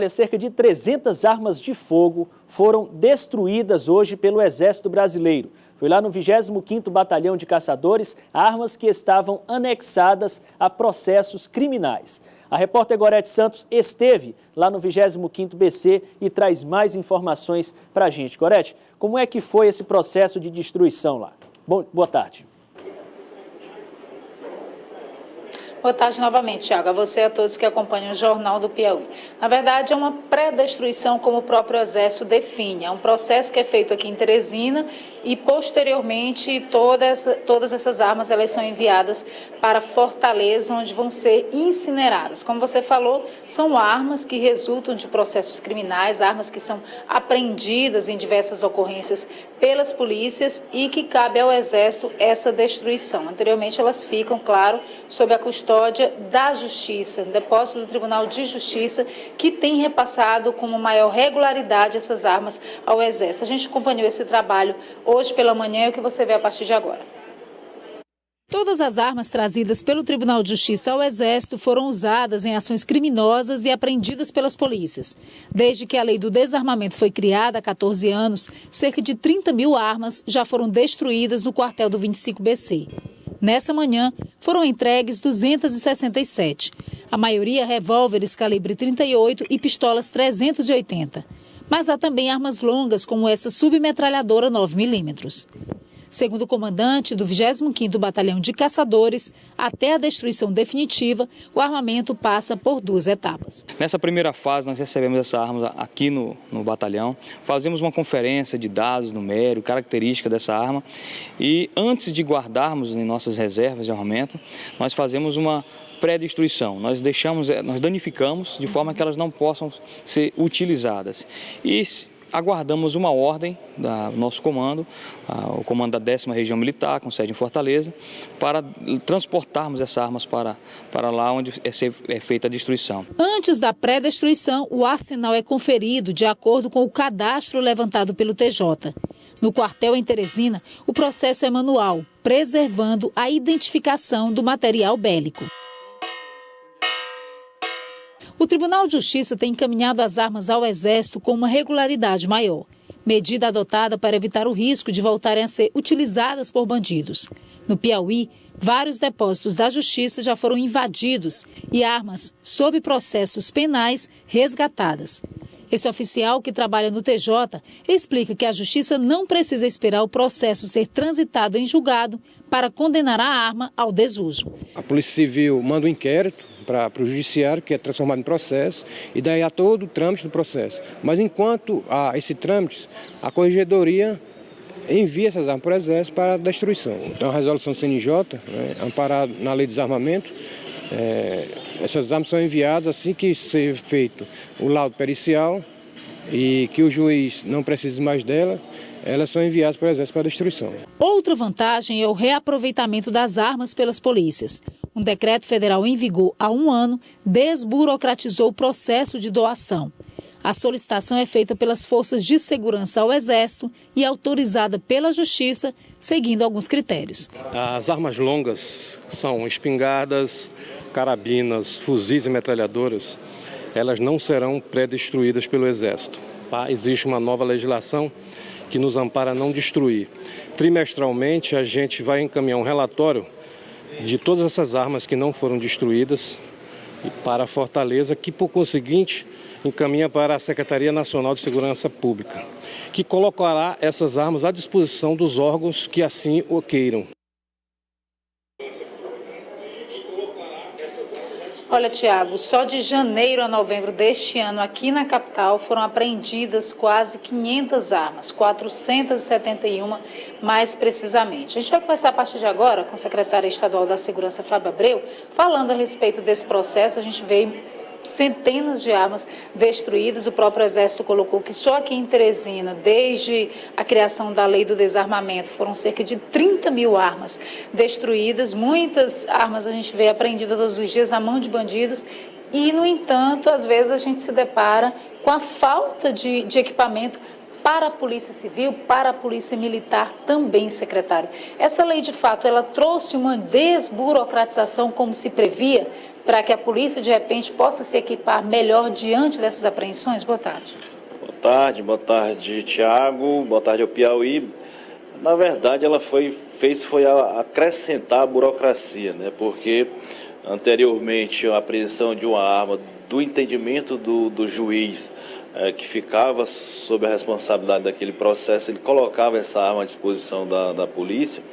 Cerca de 300 armas de fogo foram destruídas hoje pelo Exército Brasileiro. Foi lá no 25º Batalhão de Caçadores, armas que estavam anexadas a processos criminais. A repórter Gorete Santos esteve lá no 25º BC e traz mais informações para a gente. Gorete, como é que foi esse processo de destruição lá? Boa tarde. Boa tarde novamente, Thiago, a você e a todos que acompanham o Jornal do Piauí. Na verdade, é uma pré-destruição, como o próprio Exército define. É um processo que é feito aqui em Teresina e, posteriormente, todas essas armas elas são enviadas para Fortaleza, onde vão ser incineradas. Como você falou, são armas que resultam de processos criminais, armas que são apreendidas em diversas ocorrências pelas polícias e que cabe ao Exército essa destruição. Anteriormente, elas ficam, claro, sob a custódia da Justiça, no depósito do Tribunal de Justiça, que tem repassado com maior regularidade essas armas ao Exército. A gente acompanhou esse trabalho hoje pela manhã e o que você vê a partir de agora. Todas as armas trazidas pelo Tribunal de Justiça ao Exército foram usadas em ações criminosas e apreendidas pelas polícias. Desde que a lei do desarmamento foi criada há 14 anos, cerca de 30 mil armas já foram destruídas no quartel do 25BC. Nessa manhã, foram entregues 267, a maioria revólveres calibre 38 e pistolas 380. Mas há também armas longas, como essa submetralhadora 9mm. Segundo o comandante do 25º Batalhão de Caçadores, até a destruição definitiva, o armamento passa por 2 etapas. Nessa primeira fase, nós recebemos essas armas aqui no batalhão, fazemos uma conferência de dados numéricos, característica dessa arma, e antes de guardarmos em nossas reservas de armamento, nós fazemos uma pré-destruição. Nós danificamos de forma que elas não possam ser utilizadas. E aguardamos uma ordem do nosso comando, o comando da 10ª Região Militar, com sede em Fortaleza, para transportarmos essas armas para lá onde é feita a destruição. Antes da pré-destruição, o arsenal é conferido de acordo com o cadastro levantado pelo TJ. No quartel em Teresina, o processo é manual, preservando a identificação do material bélico. O Tribunal de Justiça tem encaminhado as armas ao Exército com uma regularidade maior, medida adotada para evitar o risco de voltarem a ser utilizadas por bandidos. No Piauí, vários depósitos da Justiça já foram invadidos e armas sob processos penais resgatadas. Esse oficial que trabalha no TJ explica que a Justiça não precisa esperar o processo ser transitado em julgado para condenar a arma ao desuso. A Polícia Civil manda um inquérito para o Judiciário, que é transformado em processo, e daí há todo o trâmite do processo. Mas enquanto há esse trâmite, a Corregedoria envia essas armas para o Exército para destruição. Então a resolução CNJ, amparada na Lei de Desarmamento, essas armas são enviadas assim que ser feito o laudo pericial e que o juiz não precise mais dela, elas são enviadas para o Exército para destruição. Outra vantagem é o reaproveitamento das armas pelas polícias. Um decreto federal em vigor há 1 ano desburocratizou o processo de doação. A solicitação é feita pelas forças de segurança ao Exército e autorizada pela Justiça, seguindo alguns critérios. As armas longas são espingardas, carabinas, fuzis e metralhadoras. Elas não serão pré-destruídas pelo Exército. Existe uma nova legislação que nos ampara a não destruir. Trimestralmente, a gente vai encaminhar um relatório de todas essas armas que não foram destruídas para a Fortaleza, que, por conseguinte, encaminha para a Secretaria Nacional de Segurança Pública, que colocará essas armas à disposição dos órgãos que assim o queiram. Olha, Tiago, só de janeiro a novembro deste ano, aqui na capital, foram apreendidas quase 500 armas, 471 mais precisamente. A gente vai conversar a partir de agora com a secretária estadual da Segurança, Fábio Abreu, falando a respeito desse processo. A gente vê centenas de armas destruídas. O próprio Exército colocou que só aqui em Teresina, desde a criação da lei do desarmamento, foram cerca de 30 mil armas destruídas. Muitas armas a gente vê apreendidas todos os dias na mão de bandidos e, no entanto, às vezes a gente se depara com a falta de equipamento para a Polícia Civil, para a Polícia Militar também, secretário. Essa lei, de fato, ela trouxe uma desburocratização como se previa? para que a polícia, de repente, possa se equipar melhor diante dessas apreensões? Boa tarde. Boa tarde, Tiago, boa tarde ao Piauí. Na verdade, ela fez acrescentar a burocracia, né? Porque anteriormente a apreensão de uma arma, do entendimento do juiz que ficava sob a responsabilidade daquele processo, ele colocava essa arma à disposição da polícia.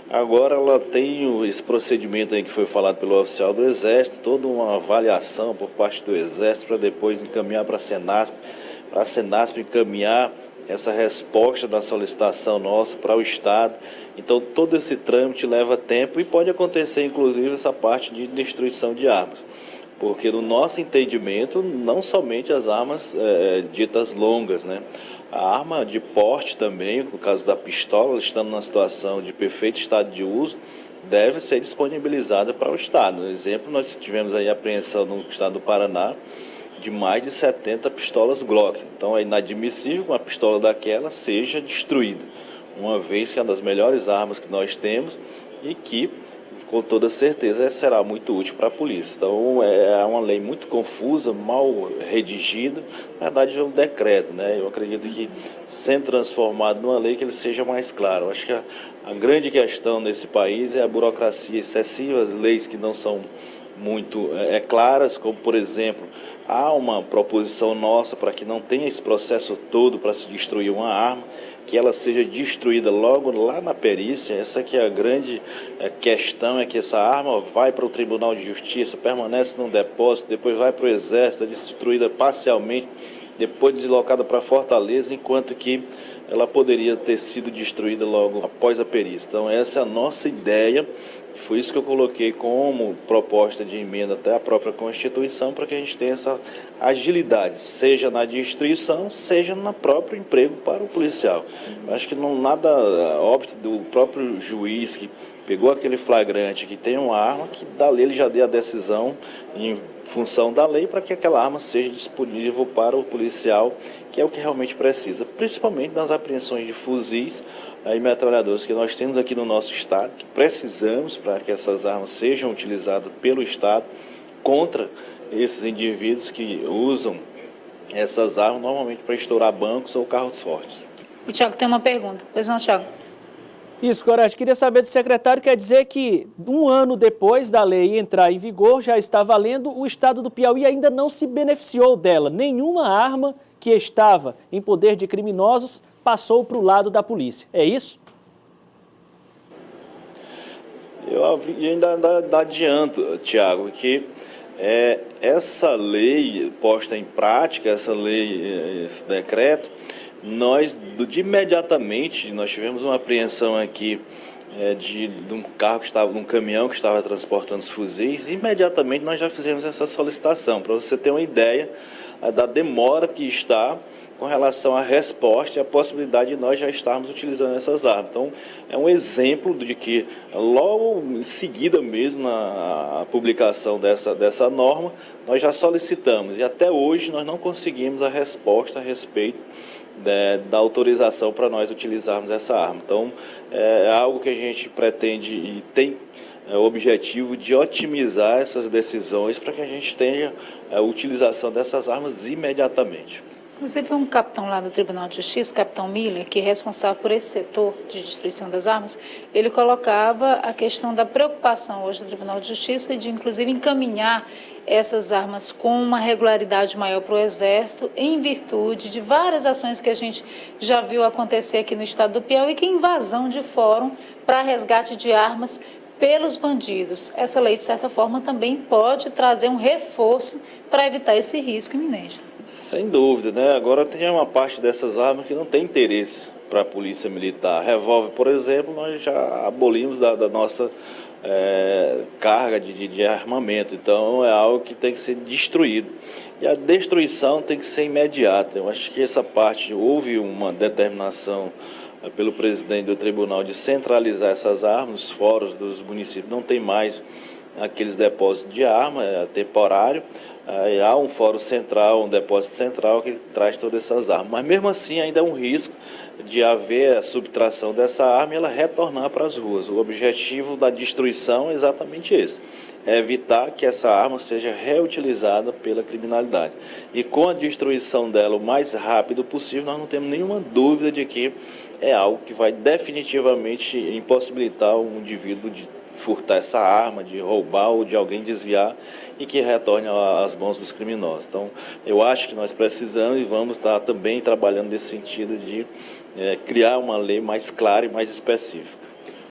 Agora ela tem esse procedimento aí que foi falado pelo oficial do Exército, toda uma avaliação por parte do Exército para depois encaminhar para a Senasp encaminhar essa resposta da solicitação nossa para o Estado. Então todo esse trâmite leva tempo e pode acontecer inclusive essa parte de destruição de armas. Porque no nosso entendimento, não somente as armas ditas longas, né? A arma de porte também, no caso da pistola, estando numa situação de perfeito estado de uso, deve ser disponibilizada para o Estado. Por exemplo, nós tivemos aí a apreensão no Estado do Paraná de mais de 70 pistolas Glock. Então é inadmissível que uma pistola daquela seja destruída, uma vez que é uma das melhores armas que nós temos e que, com toda certeza, será muito útil para a polícia. Então, é uma lei muito confusa, mal redigida. Na verdade, é um decreto, né? Eu acredito que, sendo transformado numa lei, que ele seja mais claro. Eu acho que a grande questão nesse país é a burocracia excessiva, as leis que não são muito claras, como, por exemplo, há uma proposição nossa para que não tenha esse processo todo para se destruir uma arma, que ela seja destruída logo lá na perícia. Essa que é a grande questão, é que essa arma vai para o Tribunal de Justiça, permanece num depósito, depois vai para o Exército, é destruída parcialmente, depois deslocada para Fortaleza, enquanto que ela poderia ter sido destruída logo após a perícia. Então essa é a nossa ideia. Foi isso que eu coloquei como proposta de emenda até a própria Constituição, para que a gente tenha essa agilidade, seja na destruição, seja no próprio emprego para o policial. Eu acho que não nada óbvio do próprio juiz que pegou aquele flagrante, que tem uma arma, que dali ele já dê a decisão em função da lei para que aquela arma seja disponível para o policial, que é o que realmente precisa, principalmente nas apreensões de fuzis e metralhadores que nós temos aqui no nosso estado, que precisamos para que essas armas sejam utilizadas pelo Estado contra esses indivíduos que usam essas armas normalmente para estourar bancos ou carros fortes. O Tiago tem uma pergunta. Pois não, Tiago? Isso, Coragem. Queria saber do secretário, quer dizer que um ano depois da lei entrar em vigor, já está valendo, o estado do Piauí ainda não se beneficiou dela. Nenhuma arma que estava em poder de criminosos passou para o lado da polícia. É isso? Eu ainda adianto, Tiago, que essa lei posta em prática, essa lei, esse decreto, imediatamente nós tivemos uma apreensão aqui de um carro de um caminhão que estava transportando os fuzis. Imediatamente nós já fizemos essa solicitação, para você ter uma ideia da demora que está com relação à resposta e a possibilidade de nós já estarmos utilizando essas armas. Então, é um exemplo de que logo em seguida mesmo a publicação dessa norma, nós já solicitamos e até hoje nós não conseguimos a resposta a respeito da autorização para nós utilizarmos essa arma. Então, é algo que a gente pretende e tem o objetivo de otimizar essas decisões para que a gente tenha a utilização dessas armas imediatamente. Inclusive, um capitão lá do Tribunal de Justiça, capitão Miller, que é responsável por esse setor de destruição das armas, ele colocava a questão da preocupação hoje do Tribunal de Justiça de, inclusive, encaminhar essas armas com uma regularidade maior para o Exército, em virtude de várias ações que a gente já viu acontecer aqui no estado do Piauí, que é invasão de fórum para resgate de armas pelos bandidos. Essa lei, de certa forma, também pode trazer um reforço para evitar esse risco iminente. Sem dúvida, né? Agora tem uma parte dessas armas que não tem interesse para a polícia militar. Revólver, por exemplo, nós já abolimos da nossa carga de armamento. Então é algo que tem que ser destruído. E a destruição tem que ser imediata. Eu acho que essa parte, houve uma determinação pelo presidente do tribunal de centralizar essas armas, os fóruns dos municípios não tem mais aqueles depósitos de arma, é temporário, há um fórum central, um depósito central que traz todas essas armas. Mas mesmo assim ainda é um risco de haver a subtração dessa arma e ela retornar para as ruas. O objetivo da destruição é exatamente esse, é evitar que essa arma seja reutilizada pela criminalidade. E com a destruição dela o mais rápido possível, nós não temos nenhuma dúvida de que é algo que vai definitivamente impossibilitar o indivíduo de furtar essa arma, de roubar ou de alguém desviar e que retorne às mãos dos criminosos. Então, eu acho que nós precisamos e vamos estar também trabalhando nesse sentido de criar uma lei mais clara e mais específica.